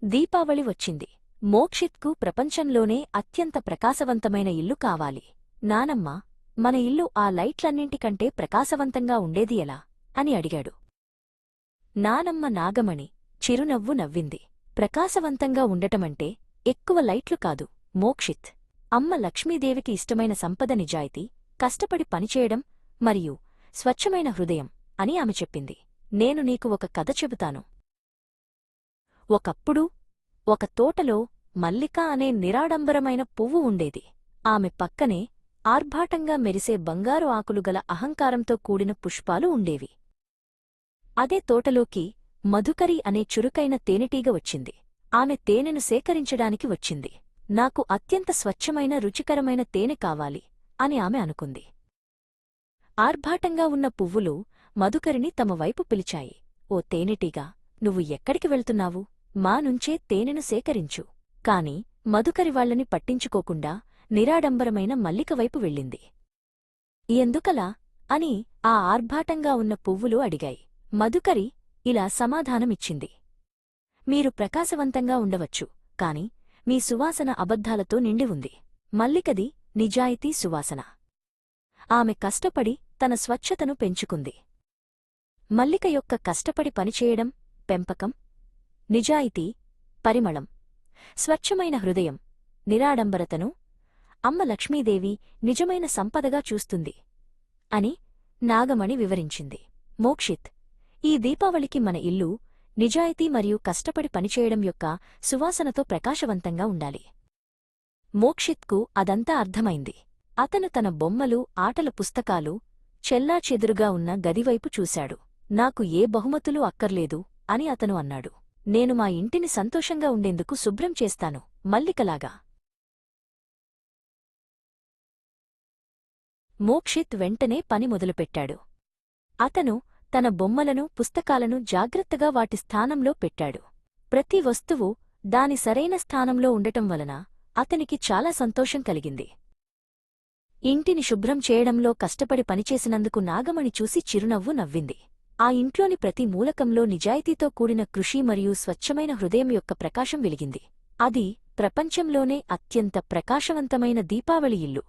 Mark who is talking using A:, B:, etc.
A: దీపావళి వచ్చింది. మోక్షిత్కు ప్రపంచంలోనే అత్యంత ప్రకాశవంతమైన ఇల్లు కావాలి. నానమ్మ, మన ఇల్లు ఆ లైట్లన్నింటికంటే ప్రకాశవంతంగా ఉండేది ఎలా అని అడిగాడు. నానమ్మ నాగమణి చిరునవ్వు నవ్వింది. ప్రకాశవంతంగా ఉండటమంటే ఎక్కువ లైట్లు కాదు మోక్షిత్. అమ్మ లక్ష్మీదేవికి ఇష్టమైన సంపద నిజాయితీ, కష్టపడి పనిచేయడం మరియు స్వచ్ఛమైన హృదయం అని ఆమె చెప్పింది. నేను నీకు ఒక కథ చెబుతాను. ఒకప్పుడు ఒక తోటలో మల్లిక అనే నిరాడంబరమైన పువ్వు ఉండేది. ఆమె పక్కనే ఆర్భాటంగా మెరిసే బంగారు ఆకులుగల అహంకారంతో కూడిన పుష్పాలు ఉండేవి. అదే తోటలోకి మధుకరి అనే చురుకైన తేనెటీగ వచ్చింది. ఆమె తేనెను సేకరించడానికి వచ్చింది. నాకు అత్యంత స్వచ్ఛమైన రుచికరమైన తేనె కావాలి అని ఆమె అనుకుంది. ఆర్భాటంగా ఉన్న పువ్వులు మధుకరిని తమ వైపు పిలిచాయి. ఓ తేనెటీగా, నువ్వు ఎక్కడికి వెళ్తున్నావు? మా నుంచే తేనెను సేకరించు. కాని మధుకరి వాళ్లని పట్టించుకోకుండా నిరాడంబరమైన మల్లిక వైపు వెళ్ళింది. ఎందుకలా అని ఆ ఆర్భాటంగా ఉన్న పువ్వులు అడిగాయి. మధుకరి ఇలా సమాధానమిచ్చింది. మీరు ప్రకాశవంతంగా ఉండవచ్చు, కాని మీ సువాసన అబద్ధాలతో నిండి ఉంది. మల్లికది నిజాయితీ సువాసన. ఆమె కష్టపడి తన స్వచ్ఛతను పెంచుకుంది. మల్లిక యొక్క కష్టపడి పనిచేయడం, పెంపకం, నిజాయితీ, పరిమళం, స్వచ్ఛమైన హృదయం, నిరాడంబరతను అమ్మ లక్ష్మీదేవి నిజమైన సంపదగా చూస్తుంది అని నాగమణి వివరించింది. మోక్షిత్, ఈ దీపావళికి మన ఇల్లు నిజాయితీ మరియు కష్టపడి పనిచేయడం యొక్క సువాసనతో ప్రకాశవంతంగా ఉండాలి. మోక్షిత్కు అదంతా అర్థమైంది. అతను తన బొమ్మలు, ఆటల పుస్తకాలు చెల్లాచెదురుగా ఉన్న గదివైపు చూశాడు. నాకు ఏ బహుమతులు అక్కర్లేదు అని అతను అన్నాడు. నేను మా ఇంటిని సంతోషంగా ఉండేందుకు శుభ్రం చేస్తాను మల్లికలాగా. మోక్షిత్ వెంటనే పని మొదలుపెట్టాడు. అతను తన బొమ్మలను, పుస్తకాలను జాగ్రత్తగా వాటి స్థానంలో పెట్టాడు. ప్రతి వస్తువు దాని సరైన స్థానంలో ఉండటం వలన అతనికి చాలా సంతోషం కలిగింది. ఇంటిని శుభ్రం చేయడంలో కష్టపడి పనిచేసినందుకు నాగమణి చూసి చిరునవ్వు నవ్వింది. ఆ ఇంట్లోని ప్రతి మూలకంలో నిజాయితీతో కూడిన కృషి మరియు స్వచ్ఛమైన హృదయం యొక్క ప్రకాశం వెలిగింది. అది ప్రపంచంలోనే అత్యంత ప్రకాశవంతమైన దీపావళి ఇల్లు.